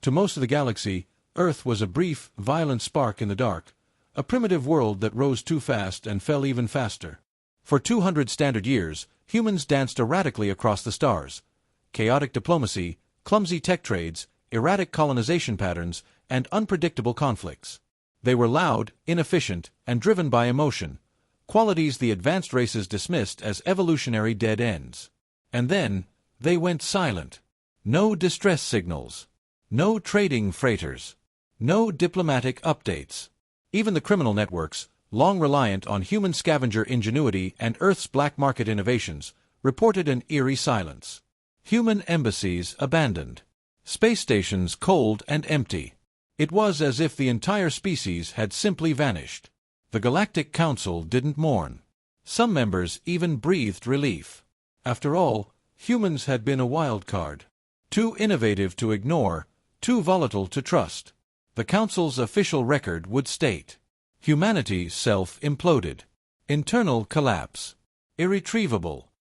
To most of the galaxy, Earth was a brief, violent spark in the dark, a primitive world that rose too fast and fell even faster. For 200 standard years, humans danced erratically across the stars. Chaotic diplomacy, clumsy tech trades, erratic colonization patterns, and unpredictable conflicts. They were loud, inefficient, and driven by emotion, qualities the advanced races dismissed as evolutionary dead ends. And then, they went silent. No distress signals. No trading freighters. No diplomatic updates. Even the criminal networks, long reliant on human scavenger ingenuity and Earth's black market innovations, reported an eerie silence. Human embassies abandoned. Space stations cold and empty. It was as if the entire species had simply vanished. The Galactic Council didn't mourn. Some members even breathed relief. After all, humans had been a wild card. Too innovative to ignore, too volatile to trust. The Council's official record would state: humanity self-imploded. Internal collapse. Irretrievable.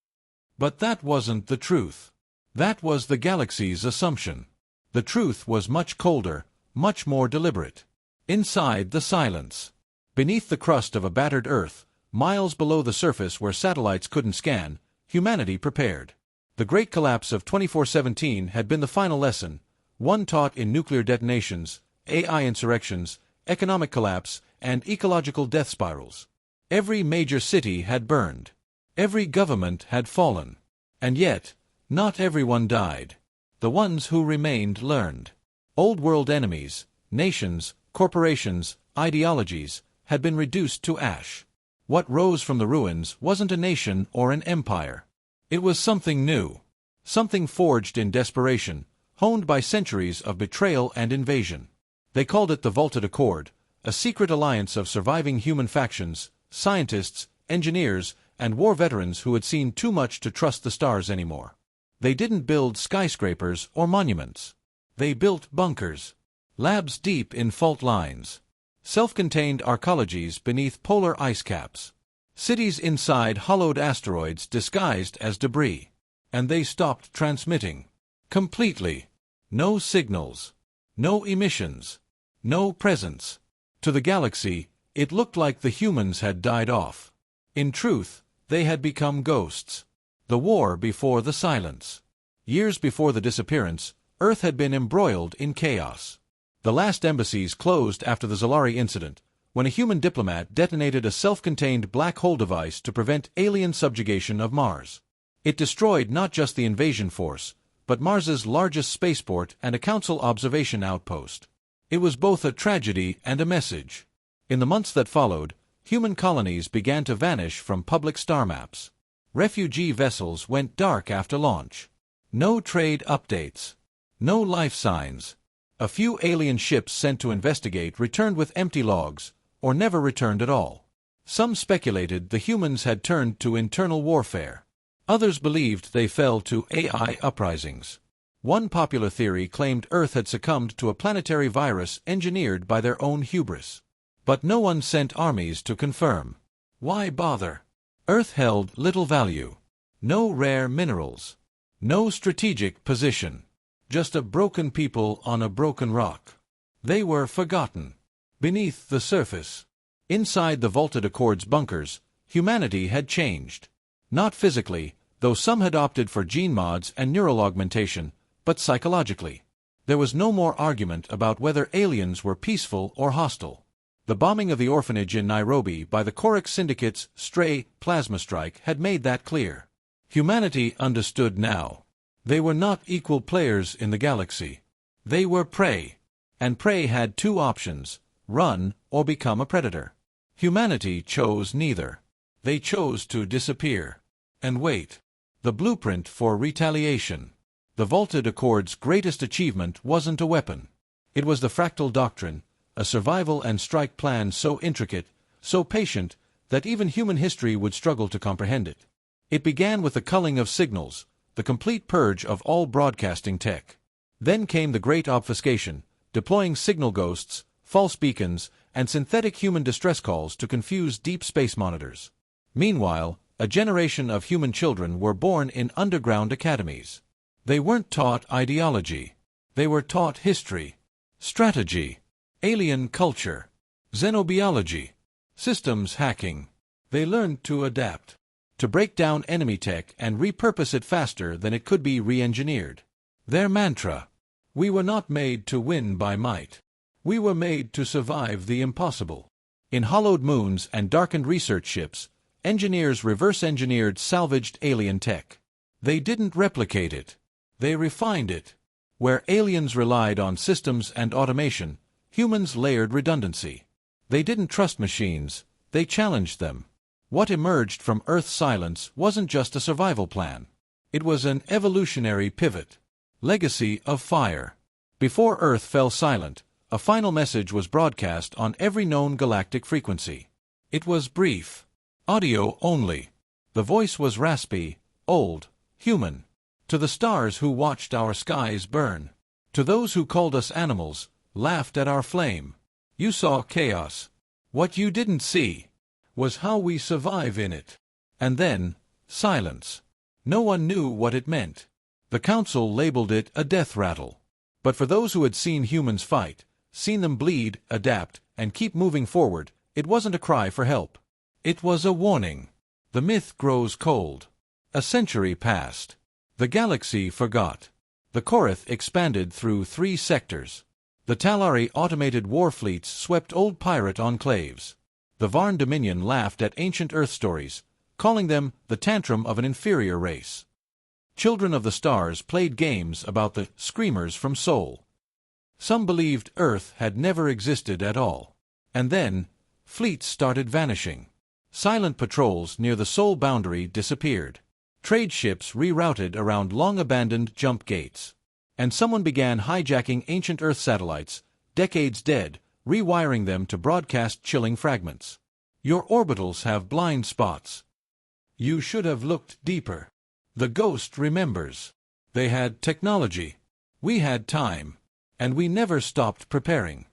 But that wasn't the truth. That was the galaxy's assumption. The truth was much colder, much more deliberate. Inside the silence. Beneath the crust of a battered Earth, miles below the surface where satellites couldn't scan, humanity prepared. The Great Collapse of 2417 had been the final lesson, one taught in nuclear detonations, AI insurrections, economic collapse, and ecological death spirals. Every major city had burned. Every government had fallen. And yet, not everyone died. The ones who remained learned. Old world enemies, nations, corporations, ideologies, had been reduced to ash. What rose from the ruins wasn't a nation or an empire. It was something new. Something forged in desperation, honed by centuries of betrayal and invasion. They called it the Vaulted Accord, a secret alliance of surviving human factions, scientists, engineers, and war veterans who had seen too much to trust the stars anymore. They didn't build skyscrapers or monuments. They built bunkers. Labs deep in fault lines. Self-contained arcologies beneath polar ice caps. Cities inside hollowed asteroids disguised as debris. And they stopped transmitting. Completely. No signals. No emissions. No presence. To the galaxy, it looked like the humans had died off. In truth, they had become ghosts. The war before the silence. Years before the disappearance, Earth had been embroiled in chaos. The last embassies closed after the Zolari incident, when a human diplomat detonated a self-contained black hole device to prevent alien subjugation of Mars. It destroyed not just the invasion force, but Mars's largest spaceport and a Council observation outpost. It was both a tragedy and a message. In the months that followed, human colonies began to vanish from public star maps. Refugee vessels went dark after launch. No trade updates. No life signs. A few alien ships sent to investigate returned with empty logs, or never returned at all. Some speculated the humans had turned to internal warfare. Others believed they fell to AI uprisings. One popular theory claimed Earth had succumbed to a planetary virus engineered by their own hubris. But no one sent armies to confirm. Why bother? Earth held little value. No rare minerals. No strategic position. Just a broken people on a broken rock. They were forgotten. Beneath the surface. Inside the Vaulted Accord's bunkers, humanity had changed. Not physically, though some had opted for gene mods and neural augmentation, but psychologically. There was no more argument about whether aliens were peaceful or hostile. The bombing of the orphanage in Nairobi by the Korak Syndicate's stray plasma strike had made that clear. Humanity understood now. They were not equal players in the galaxy. They were prey. And prey had two options: run or become a predator. Humanity chose neither. They chose to disappear. And wait. The blueprint for retaliation. The Vaulted Accord's greatest achievement wasn't a weapon. It was the fractal doctrine, a survival and strike plan so intricate, so patient, that even human history would struggle to comprehend it. It began with the culling of signals, the complete purge of all broadcasting tech. Then came the great obfuscation, deploying signal ghosts, false beacons, and synthetic human distress calls to confuse deep space monitors. Meanwhile, a generation of human children were born in underground academies. They weren't taught ideology. They were taught history, strategy, alien culture, xenobiology, systems hacking. They learned to adapt, to break down enemy tech and repurpose it faster than it could be re-engineered. Their mantra: we were not made to win by might. We were made to survive the impossible. In hollowed moons and darkened research ships, engineers reverse-engineered salvaged alien tech. They didn't replicate it. They refined it. Where aliens relied on systems and automation, humans layered redundancy. They didn't trust machines. They challenged them. What emerged from Earth's silence wasn't just a survival plan. It was an evolutionary pivot. Legacy of fire. Before Earth fell silent, a final message was broadcast on every known galactic frequency. It was brief. Audio only. The voice was raspy, old, human. To the stars who watched our skies burn. To those who called us animals, laughed at our flame. You saw chaos. What you didn't see was how we survive in it. And then, silence. No one knew what it meant. The Council labeled it a death rattle. But for those who had seen humans fight, seen them bleed, adapt, and keep moving forward, it wasn't a cry for help. It was a warning. The myth grows cold. A century passed. The galaxy forgot. The Korath expanded through 3 sectors. The Talari automated war fleets swept old pirate enclaves. The Varn Dominion laughed at ancient Earth stories, calling them the tantrum of an inferior race. Children of the stars played games about the screamers from Sol. Some believed Earth had never existed at all. And then, fleets started vanishing. Silent patrols near the Sol boundary disappeared. Trade ships rerouted around long-abandoned jump gates. And someone began hijacking ancient Earth satellites, decades dead, rewiring them to broadcast chilling fragments. Your orbitals have blind spots. You should have looked deeper. The ghost remembers. They had technology. We had time. And we never stopped preparing.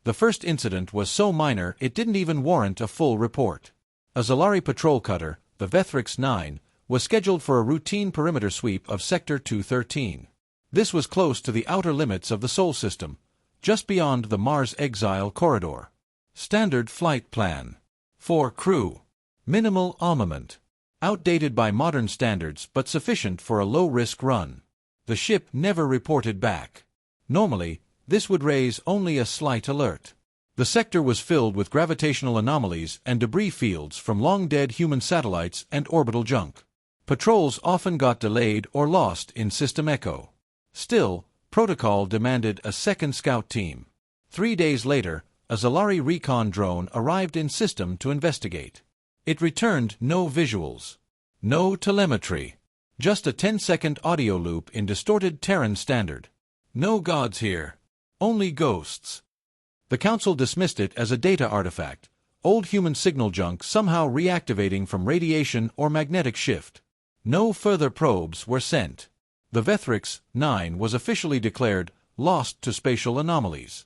The first incident was so minor it didn't even warrant a full report. A Zalari patrol cutter, the Vethrix 9, was scheduled for a routine perimeter sweep of Sector 213. This was close to the outer limits of the Sol system, just beyond the Mars Exile corridor. Standard flight plan. 4 crew. Minimal armament. Outdated by modern standards but sufficient for a low-risk run. The ship never reported back. Normally, this would raise only a slight alert. The sector was filled with gravitational anomalies and debris fields from long-dead human satellites and orbital junk. Patrols often got delayed or lost in system echo. Still, protocol demanded a second scout team. 3 days later, a Zalari recon drone arrived in system to investigate. It returned no visuals, no telemetry, just a 10-second audio loop in distorted Terran standard. No gods here, only ghosts. The Council dismissed it as a data artifact, old human signal junk somehow reactivating from radiation or magnetic shift. No further probes were sent. The Vethrix 9 was officially declared lost to spatial anomalies.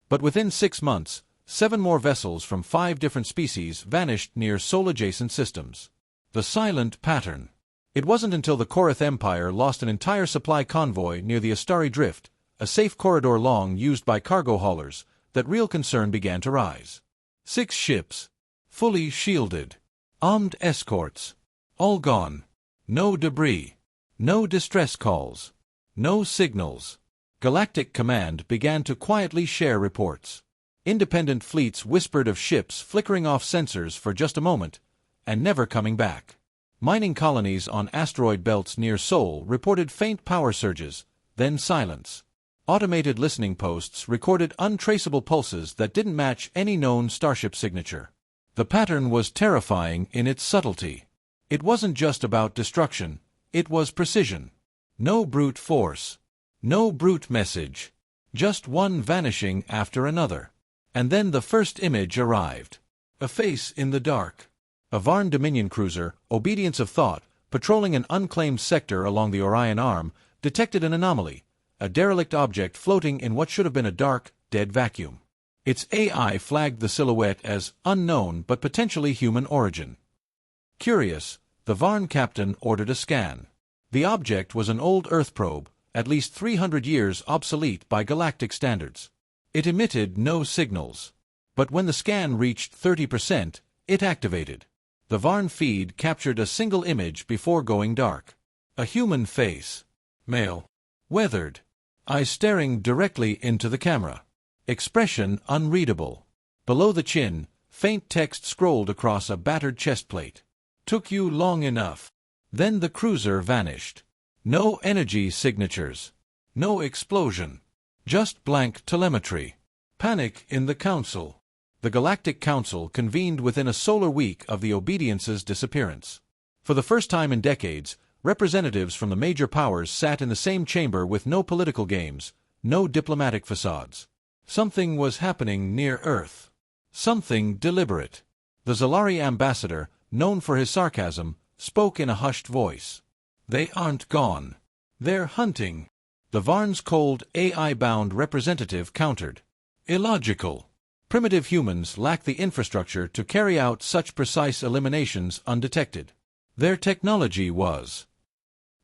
But within 6 months, 7 more vessels from 5 different species vanished near Sol-adjacent systems. The silent pattern. It wasn't until the Korath Empire lost an entire supply convoy near the Astari Drift, a safe corridor long used by cargo haulers, that real concern began to rise. 6 ships, fully shielded, armed escorts, all gone. No debris, no distress calls, no signals. Galactic Command began to quietly share reports. Independent fleets whispered of ships flickering off sensors for just a moment, and never coming back. Mining colonies on asteroid belts near Sol reported faint power surges, then silence. Automated listening posts recorded untraceable pulses that didn't match any known starship signature. The pattern was terrifying in its subtlety. It wasn't just about destruction, it was precision. No brute force. No brute message. Just one vanishing after another. And then the first image arrived. A face in the dark. A Varn Dominion cruiser, Obedience of Thought, patrolling an unclaimed sector along the Orion Arm, detected an anomaly, a derelict object floating in what should have been a dark, dead vacuum. Its AI flagged the silhouette as unknown but potentially human origin. Curious, the Varn captain ordered a scan. The object was an old Earth probe, at least 300 years obsolete by galactic standards. It emitted no signals. But when the scan reached 30%, it activated. The Varn feed captured a single image before going dark. A human face. Male. Weathered. Eyes staring directly into the camera. Expression unreadable. Below the chin, faint text scrolled across a battered chest plate. Took you long enough. Then the cruiser vanished. No energy signatures. No explosion. Just blank telemetry. Panic in the Council. The Galactic Council convened within a solar week of the Obedience's disappearance. For the first time in decades, representatives from the major powers sat in the same chamber with no political games, no diplomatic facades. Something was happening near Earth. Something deliberate. The Zalari ambassador, known for his sarcasm, spoke in a hushed voice. They aren't gone. They're hunting. The Varn's cold, AI-bound representative countered. Illogical. Primitive humans lack the infrastructure to carry out such precise eliminations undetected. Their technology was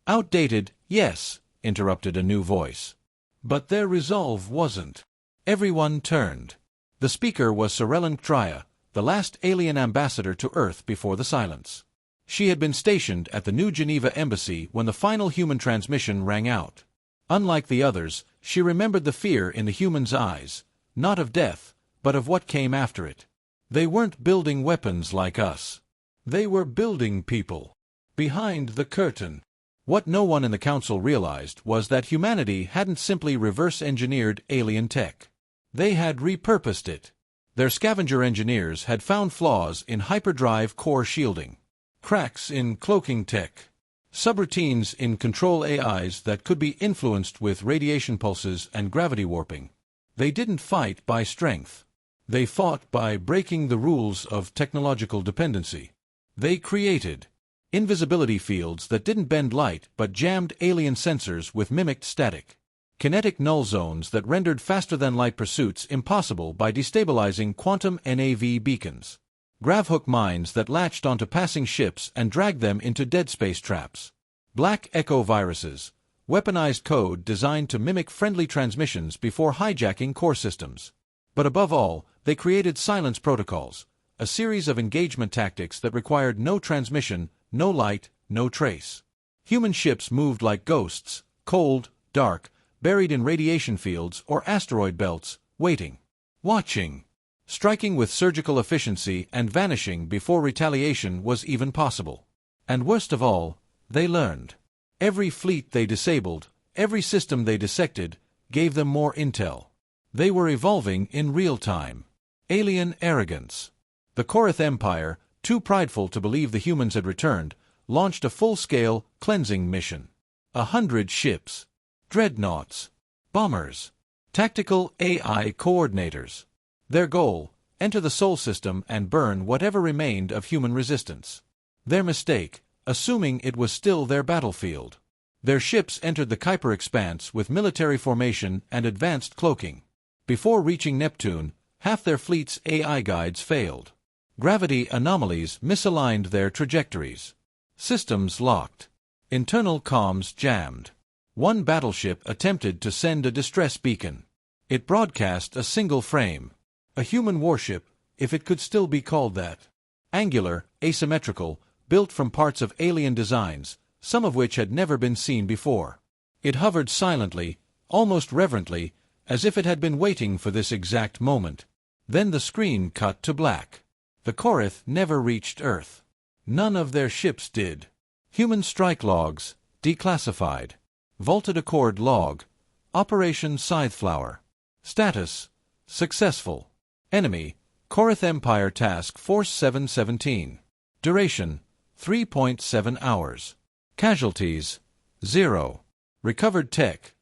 outdated, yes, interrupted a new voice. But their resolve wasn't. Everyone turned. The speaker was Sorellen Trya, the last alien ambassador to Earth before the silence. She had been stationed at the New Geneva embassy when the final human transmission rang out. Unlike the others, she remembered the fear in the humans' eyes, not of death, but of what came after it. They weren't building weapons like us. They were building people. Behind the curtain. What no one in the Council realized was that humanity hadn't simply reverse-engineered alien tech. They had repurposed it. Their scavenger engineers had found flaws in hyperdrive core shielding, cracks in cloaking tech, subroutines in control AIs that could be influenced with radiation pulses and gravity warping. They didn't fight by strength. They fought by breaking the rules of technological dependency. They created invisibility fields that didn't bend light but jammed alien sensors with mimicked static. Kinetic null zones that rendered faster-than-light pursuits impossible by destabilizing quantum NAV beacons. Gravhook mines that latched onto passing ships and dragged them into dead space traps. Black Echo viruses, weaponized code designed to mimic friendly transmissions before hijacking core systems. But above all, they created silence protocols, a series of engagement tactics that required no transmission, no light, no trace. Human ships moved like ghosts, cold, dark, buried in radiation fields or asteroid belts, waiting, watching, striking with surgical efficiency and vanishing before retaliation was even possible. And worst of all, they learned. Every fleet they disabled, every system they dissected, gave them more intel. They were evolving in real time. Alien arrogance. The Korath Empire, too prideful to believe the humans had returned, launched a full-scale cleansing mission. 100 ships. Dreadnoughts. Bombers. Tactical AI coordinators. Their goal, enter the Sol system and burn whatever remained of human resistance. Their mistake, assuming it was still their battlefield. Their ships entered the Kuiper expanse with military formation and advanced cloaking. Before reaching Neptune, half their fleet's AI guides failed. Gravity anomalies misaligned their trajectories. Systems locked. Internal comms jammed. One battleship attempted to send a distress beacon. It broadcast a single frame. A human warship, if it could still be called that. Angular, asymmetrical, built from parts of alien designs, some of which had never been seen before. It hovered silently, almost reverently, as if it had been waiting for this exact moment. Then the screen cut to black. The Korath never reached Earth. None of their ships did. Human strike logs, declassified. Vaulted Accord log. Operation Scytheflower. Status: successful. Enemy: Korath Empire Task Force 717. Duration: 3.7 hours. Casualties: 0. Recovered tech: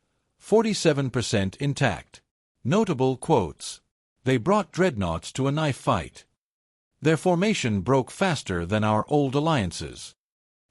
47% intact. Notable quotes: They brought dreadnoughts to a knife fight. Their formation broke faster than our old alliances.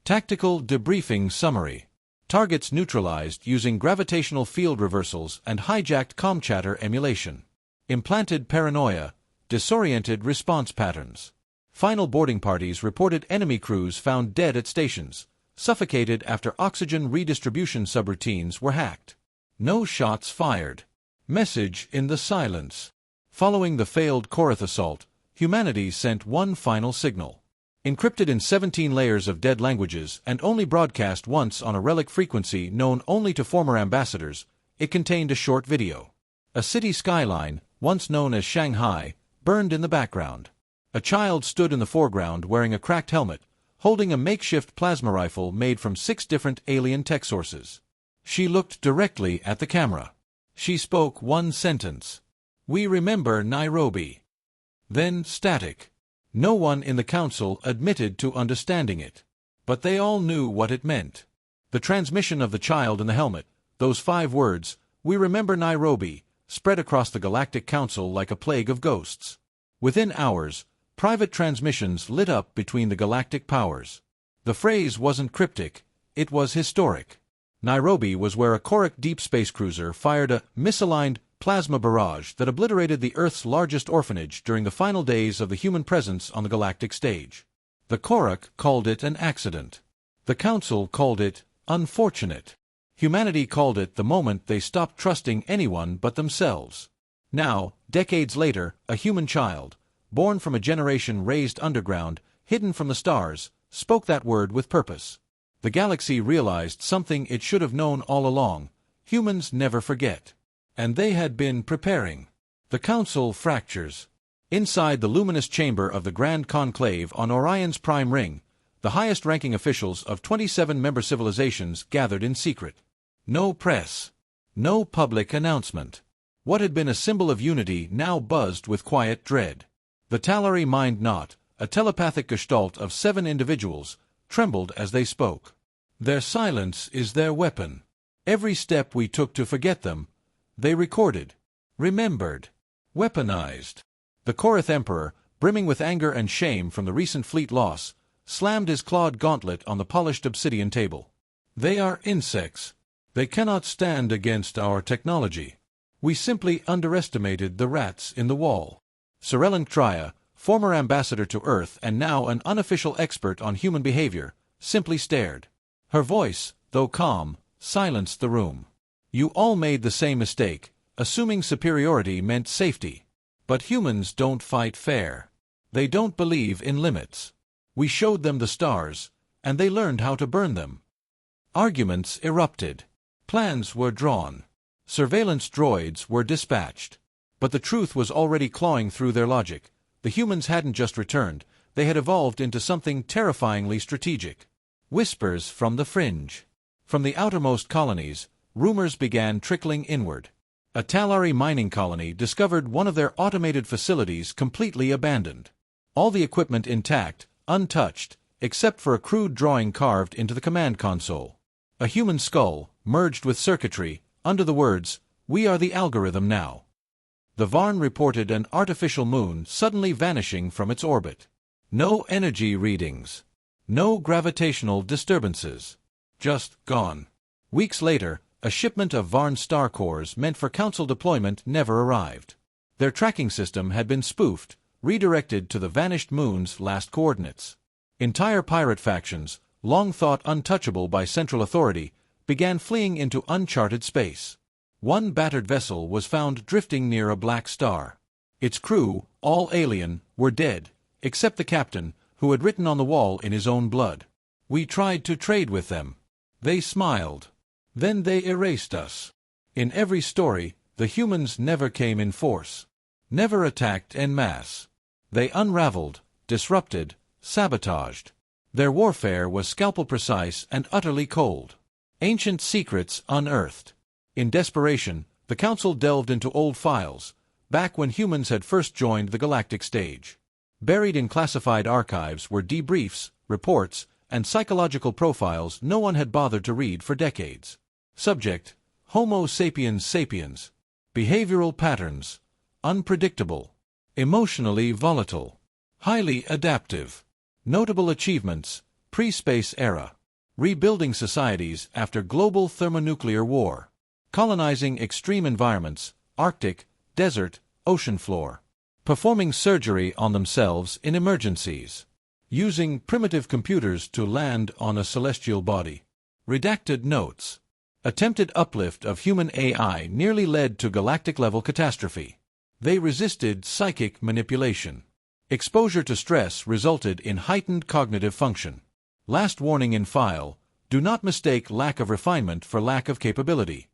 Tactical debriefing summary: Targets neutralized using gravitational field reversals and hijacked comchatter emulation. Implanted paranoia, disoriented response patterns. Final boarding parties reported enemy crews found dead at stations. suffocated after oxygen redistribution subroutines were hacked. No shots fired. Message in the silence. Following the failed Korath assault, humanity sent one final signal. Encrypted in 17 layers of dead languages and only broadcast once on a relic frequency known only to former ambassadors, it contained a short video. A city skyline, once known as Shanghai, burned in the background. A child stood in the foreground wearing a cracked helmet, holding a makeshift plasma rifle made from 6 different alien tech sources. She looked directly at the camera. She spoke one sentence. "We remember Nairobi." Then static. No one in the council admitted to understanding it. But they all knew what it meant. The transmission of the child in the helmet, those 5 words, "We remember Nairobi," spread across the Galactic Council like a plague of ghosts. Within hours, private transmissions lit up between the galactic powers. The phrase wasn't cryptic, it was historic. Nairobi was where a Korak deep space cruiser fired a misaligned plasma barrage that obliterated the Earth's largest orphanage during the final days of the human presence on the galactic stage. The Korak called it an accident. The Council called it unfortunate. Humanity called it the moment they stopped trusting anyone but themselves. Now, decades later, a human child, born from a generation raised underground, hidden from the stars, spoke that word with purpose. The galaxy realized something it should have known all along: humans never forget. And they had been preparing. The Council fractures. Inside the luminous chamber of the Grand Conclave on Orion's prime ring, the highest-ranking officials of 27 member civilizations gathered in secret. No press. No public announcement. What had been a symbol of unity now buzzed with quiet dread. The Talari Mind Knot, a telepathic gestalt of 7 individuals, trembled as they spoke. Their silence is their weapon. Every step we took to forget them, they recorded, remembered, weaponized. The Korath Emperor, brimming with anger and shame from the recent fleet loss, slammed his clawed gauntlet on the polished obsidian table. They are insects. They cannot stand against our technology. We simply underestimated the rats in the wall. Sorellen Trya, former ambassador to Earth and now an unofficial expert on human behavior, simply stared. Her voice, though calm, silenced the room. You all made the same mistake, assuming superiority meant safety. But humans don't fight fair. They don't believe in limits. We showed them the stars, and they learned how to burn them. Arguments erupted. Plans were drawn. Surveillance droids were dispatched. But the truth was already clawing through their logic. The humans hadn't just returned, they had evolved into something terrifyingly strategic. Whispers from the fringe. From the outermost colonies, rumors began trickling inward. A Talari mining colony discovered one of their automated facilities completely abandoned. All the equipment intact, untouched, except for a crude drawing carved into the command console. A human skull, merged with circuitry, under the words, "We are the algorithm now." The Varn reported an artificial moon suddenly vanishing from its orbit. No energy readings. No gravitational disturbances. Just gone. Weeks later, a shipment of Varn star cores meant for Council deployment never arrived. Their tracking system had been spoofed, redirected to the vanished moon's last coordinates. Entire pirate factions, long thought untouchable by Central Authority, began fleeing into uncharted space. One battered vessel was found drifting near a black star. Its crew, all alien, were dead, except the captain, who had written on the wall in his own blood. We tried to trade with them. They smiled. Then they erased us. In every story, the humans never came in force. Never attacked en masse. They unraveled, disrupted, sabotaged. Their warfare was scalpel-precise and utterly cold. Ancient secrets unearthed. In desperation, the Council delved into old files, back when humans had first joined the galactic stage. Buried in classified archives were debriefs, reports, and psychological profiles no one had bothered to read for decades. Subject: Homo sapiens sapiens. Behavioral patterns: unpredictable. Emotionally volatile. Highly adaptive. Notable achievements: pre-space era. Rebuilding societies after global thermonuclear war. Colonizing extreme environments: Arctic, desert, ocean floor. Performing surgery on themselves in emergencies. using primitive computers to land on a celestial body. Redacted notes. Attempted uplift of human AI nearly led to galactic-level catastrophe. They resisted psychic manipulation. Exposure to stress resulted in heightened cognitive function. Last warning in file: do not mistake lack of refinement for lack of capability.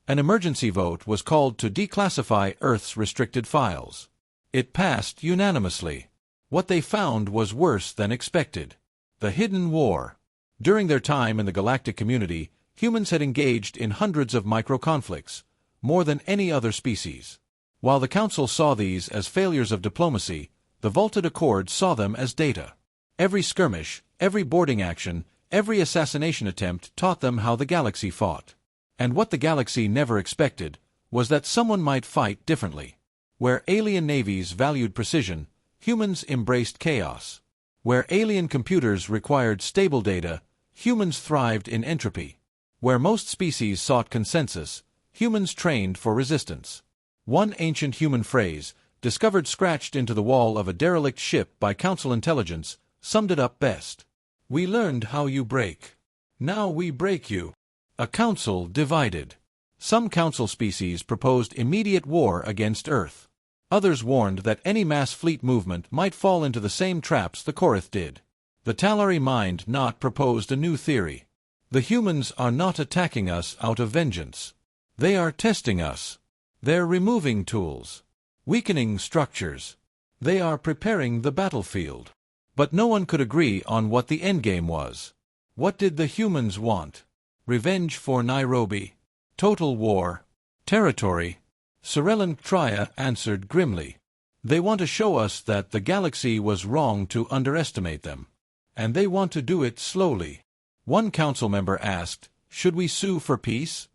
An emergency vote was called to declassify Earth's restricted files. It passed unanimously. What they found was worse than expected. The hidden war. During their time in the galactic community, humans had engaged in hundreds of micro-conflicts, more than any other species. While the Council saw these as failures of diplomacy, the Vaulted Accord saw them as data. Every skirmish, every boarding action, every assassination attempt taught them how the galaxy fought. And what the galaxy never expected was that someone might fight differently. Where alien navies valued precision, humans embraced chaos. Where alien computers required stable data, humans thrived in entropy. Where most species sought consensus, humans trained for resistance. One ancient human phrase, discovered scratched into the wall of a derelict ship by Council intelligence, summed it up best. We learned how you break. Now we break you. A Council divided. Some Council species proposed immediate war against Earth. Others warned that any mass fleet movement might fall into the same traps the Korath did. The Talari Mind Not proposed a new theory. The humans are not attacking us out of vengeance. They are testing us. They're removing tools, weakening structures. They are preparing the battlefield. But no one could agree on what the endgame was. What did the humans want? Revenge for Nairobi? Total war? Territory? Sorellen Trya answered grimly. They want to show us that the galaxy was wrong to underestimate them. And they want to do it slowly. One council member asked, "Should we sue for peace?"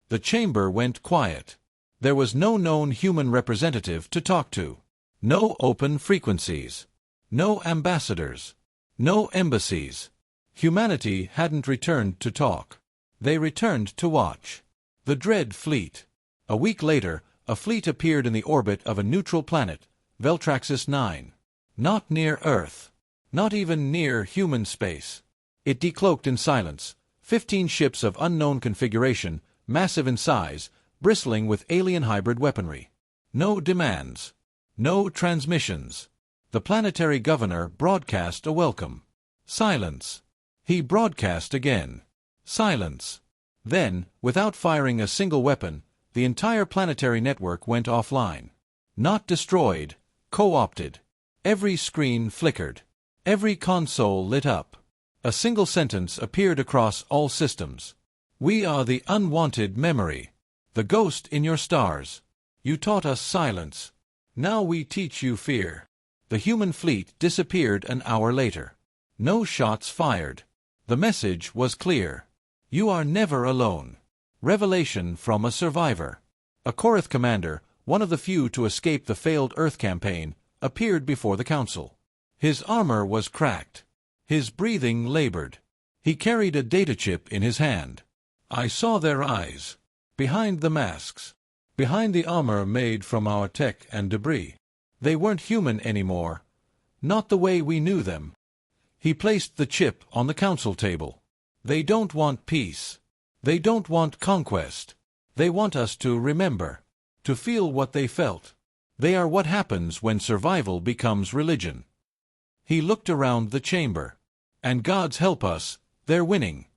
The chamber went quiet. There was no known human representative to talk to. No open frequencies. No ambassadors. No embassies. Humanity hadn't returned to talk. They returned to watch. The Dread Fleet. A week later, a fleet appeared in the orbit of a neutral planet, Veltraxis 9. Not near Earth. Not even near human space. It decloaked in silence, 15 ships of unknown configuration, massive in size, bristling with alien hybrid weaponry. No demands. No transmissions. The planetary governor broadcast a welcome. Silence. He broadcast again. Silence. Then, without firing a single weapon, the entire planetary network went offline. Not destroyed, co-opted. Every screen flickered. Every console lit up. A single sentence appeared across all systems. We are the unwanted memory. The ghost in your stars. You taught us silence. Now we teach you fear. The human fleet disappeared an hour later. No shots fired. The message was clear. You are never alone. Revelation from a survivor. A Korath commander, one of the few to escape the failed Earth campaign, appeared before the council. His armor was cracked. His breathing labored. He carried a data chip in his hand. I saw their eyes. Behind the masks. Behind the armor made from our tech and debris. They weren't human anymore. Not the way we knew them. He placed the chip on the council table. They don't want peace. They don't want conquest. They want us to remember. To feel what they felt. They are what happens when survival becomes religion. He looked around the chamber. And God's help us, they're winning.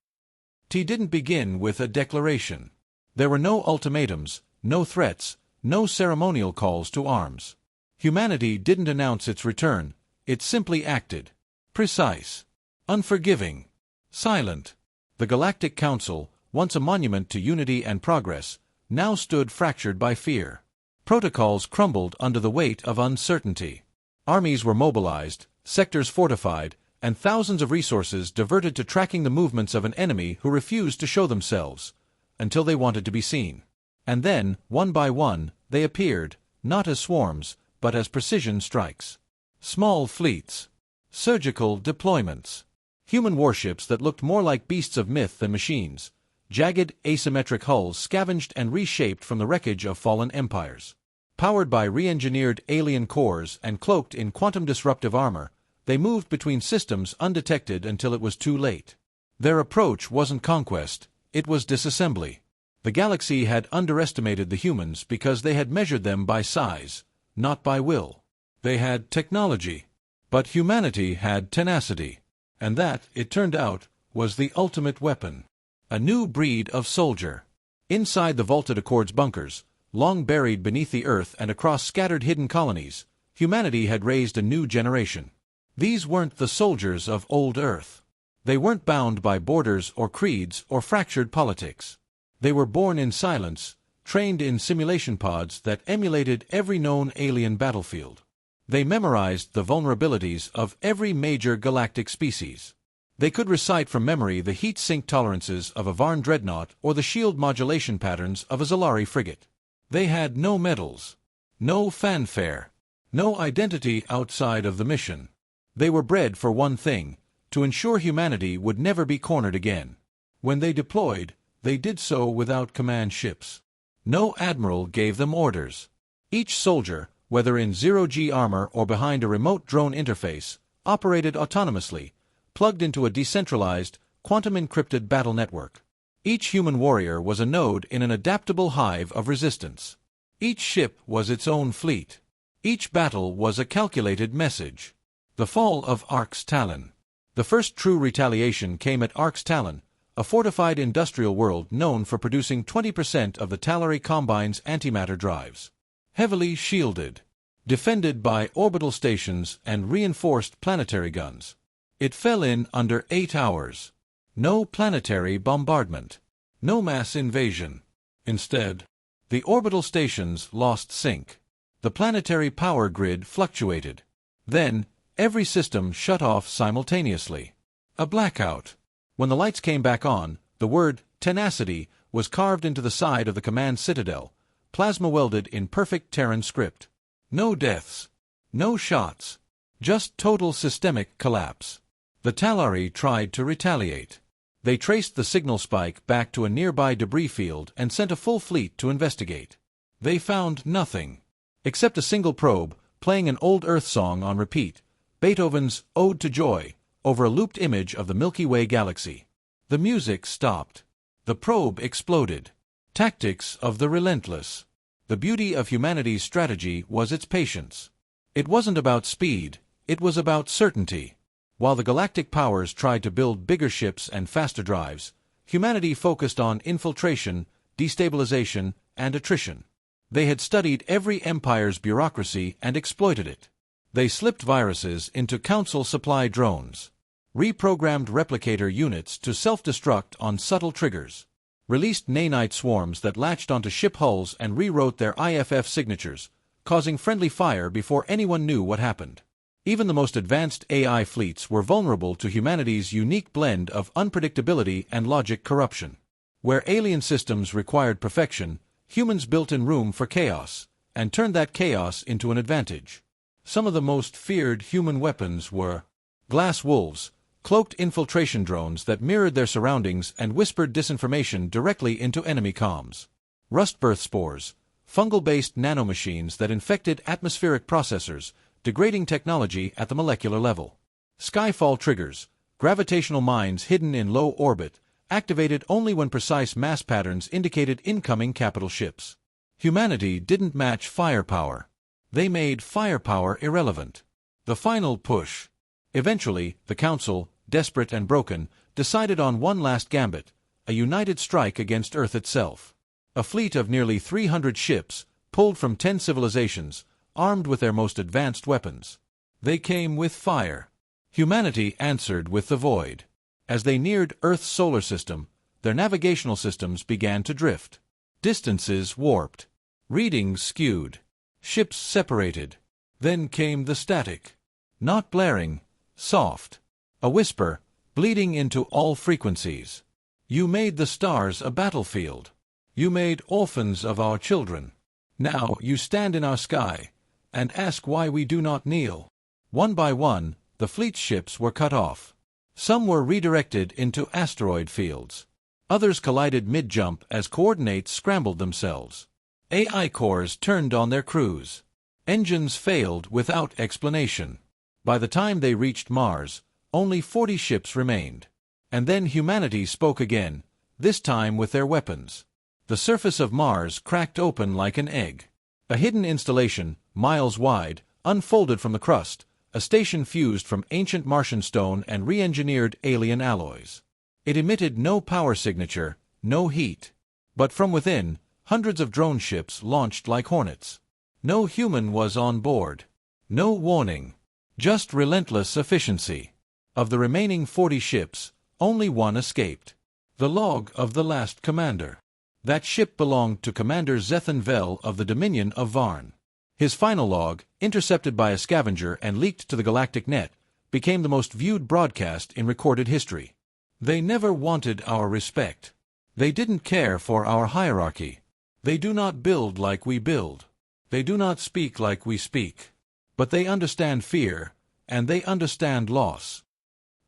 He didn't begin with a declaration. There were no ultimatums, no threats, no ceremonial calls to arms. Humanity didn't announce its return, it simply acted. Precise. Unforgiving. Silent. The Galactic Council, once a monument to unity and progress, now stood fractured by fear. Protocols crumbled under the weight of uncertainty. Armies were mobilized, sectors fortified, and thousands of resources diverted to tracking the movements of an enemy who refused to show themselves, until they wanted to be seen. And then, one by one, they appeared, not as swarms, but as precision strikes. Small fleets. Surgical deployments. Human warships that looked more like beasts of myth than machines. Jagged, asymmetric hulls scavenged and reshaped from the wreckage of fallen empires. Powered by re-engineered alien cores and cloaked in quantum-disruptive armor, They moved between systems undetected until it was too late. Their approach wasn't conquest, it was disassembly. The galaxy had underestimated the humans because they had measured them by size, not by will. They had technology, but humanity had tenacity. And that, it turned out, was the ultimate weapon. A new breed of soldier. Inside the vaulted Accords bunkers, long buried beneath the earth and across scattered hidden colonies, humanity had raised a new generation. These weren't the soldiers of old Earth. They weren't bound by borders or creeds or fractured politics. They were born in silence, trained in simulation pods that emulated every known alien battlefield. They memorized the vulnerabilities of every major galactic species. They could recite from memory the heat sink tolerances of a Varn dreadnought or the shield modulation patterns of a Zalari frigate. They had no medals, no fanfare, no identity outside of the mission. They were bred for one thing, to ensure humanity would never be cornered again. When they deployed, they did so without command ships. No admiral gave them orders. Each soldier, whether in zero-G armor or behind a remote drone interface, operated autonomously, plugged into a decentralized, quantum-encrypted battle network. Each human warrior was a node in an adaptable hive of resistance. Each ship was its own fleet. Each battle was a calculated message. The fall of Ark's Talon. The first true retaliation came at Ark's Talon, a fortified industrial world known for producing 20% of the Talari Combine's antimatter drives. Heavily shielded, defended by orbital stations and reinforced planetary guns. It fell in under 8 hours. No planetary bombardment. No mass invasion. Instead, the orbital stations lost sync. The planetary power grid fluctuated. Then, every system shut off simultaneously. A blackout. When the lights came back on, the word Tenacity was carved into the side of the command citadel, plasma-welded in perfect Terran script. No deaths. No shots. Just total systemic collapse. The Talari tried to retaliate. They traced the signal spike back to a nearby debris field and sent a full fleet to investigate. They found nothing. Except a single probe, playing an old Earth song on repeat, Beethoven's Ode to Joy, over a looped image of the Milky Way galaxy. The music stopped. The probe exploded. Tactics of the relentless. The beauty of humanity's strategy was its patience. It wasn't about speed, it was about certainty. While the galactic powers tried to build bigger ships and faster drives, humanity focused on infiltration, destabilization, and attrition. They had studied every empire's bureaucracy and exploited it. They slipped viruses into Council-supply drones, reprogrammed replicator units to self-destruct on subtle triggers, released nanite swarms that latched onto ship hulls and rewrote their IFF signatures, causing friendly fire before anyone knew what happened. Even the most advanced AI fleets were vulnerable to humanity's unique blend of unpredictability and logic corruption. Where alien systems required perfection, humans built in room for chaos, and turned that chaos into an advantage. Some of the most feared human weapons were glass wolves, cloaked infiltration drones that mirrored their surroundings and whispered disinformation directly into enemy comms. Rustbirth spores, fungal-based nanomachines that infected atmospheric processors, degrading technology at the molecular level. Skyfall triggers, gravitational mines hidden in low orbit, activated only when precise mass patterns indicated incoming capital ships. Humanity didn't match firepower. They made firepower irrelevant. The final push. Eventually, the Council, desperate and broken, decided on one last gambit, a united strike against Earth itself. A fleet of nearly 300 ships, pulled from 10 civilizations, armed with their most advanced weapons. They came with fire. Humanity answered with the void. As they neared Earth's solar system, their navigational systems began to drift. Distances warped. Readings skewed. Ships separated. Then came the static. Not blaring, soft. A whisper, bleeding into all frequencies. You made the stars a battlefield. You made orphans of our children. Now you stand in our sky, and ask why we do not kneel. One by one, the fleet's ships were cut off. Some were redirected into asteroid fields. Others collided mid-jump as coordinates scrambled themselves. AI cores turned on their crews. Engines failed without explanation. By the time they reached Mars, only 40 ships remained. And then humanity spoke again, this time with their weapons. The surface of Mars cracked open like an egg. A hidden installation, miles wide, unfolded from the crust, a station fused from ancient Martian stone and re-engineered alien alloys. It emitted no power signature, no heat. But from within, hundreds of drone ships launched like hornets. No human was on board. No warning. Just relentless efficiency. Of the remaining 40 ships, only one escaped. The log of the last commander. That ship belonged to Commander Zethan Vel of the Dominion of Varn. His final log, intercepted by a scavenger and leaked to the galactic net, became the most viewed broadcast in recorded history. They never wanted our respect. They didn't care for our hierarchy. They do not build like we build. They do not speak like we speak. But they understand fear, and they understand loss.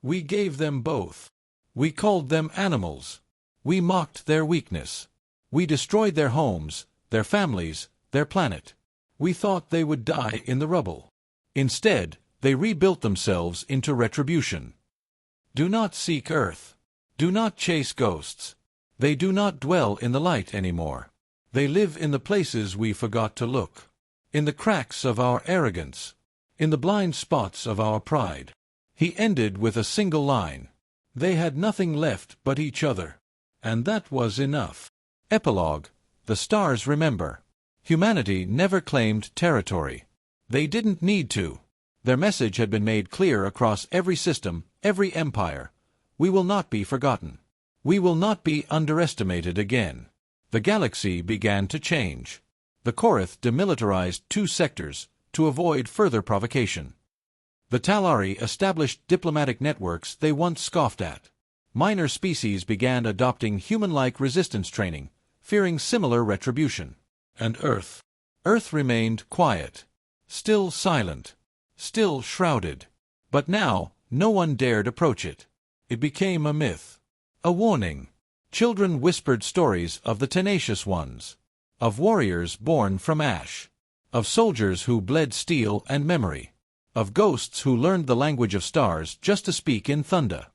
We gave them both. We called them animals. We mocked their weakness. We destroyed their homes, their families, their planet. We thought they would die in the rubble. Instead, they rebuilt themselves into retribution. Do not seek Earth. Do not chase ghosts. They do not dwell in the light anymore. They live in the places we forgot to look. In the cracks of our arrogance. In the blind spots of our pride. He ended with a single line. They had nothing left but each other. And that was enough. Epilogue. The stars remember. Humanity never claimed territory. They didn't need to. Their message had been made clear across every system, every empire. We will not be forgotten. We will not be underestimated again. The galaxy began to change. The Korath demilitarized 2 sectors to avoid further provocation. The Talari established diplomatic networks they once scoffed at. Minor species began adopting human-like resistance training, fearing similar retribution. And Earth. Earth remained quiet. Still silent. Still shrouded. But now, no one dared approach it. It became a myth. A warning. Children whispered stories of the tenacious ones. Of warriors born from ash. Of soldiers who bled steel and memory. Of ghosts who learned the language of stars just to speak in thunder.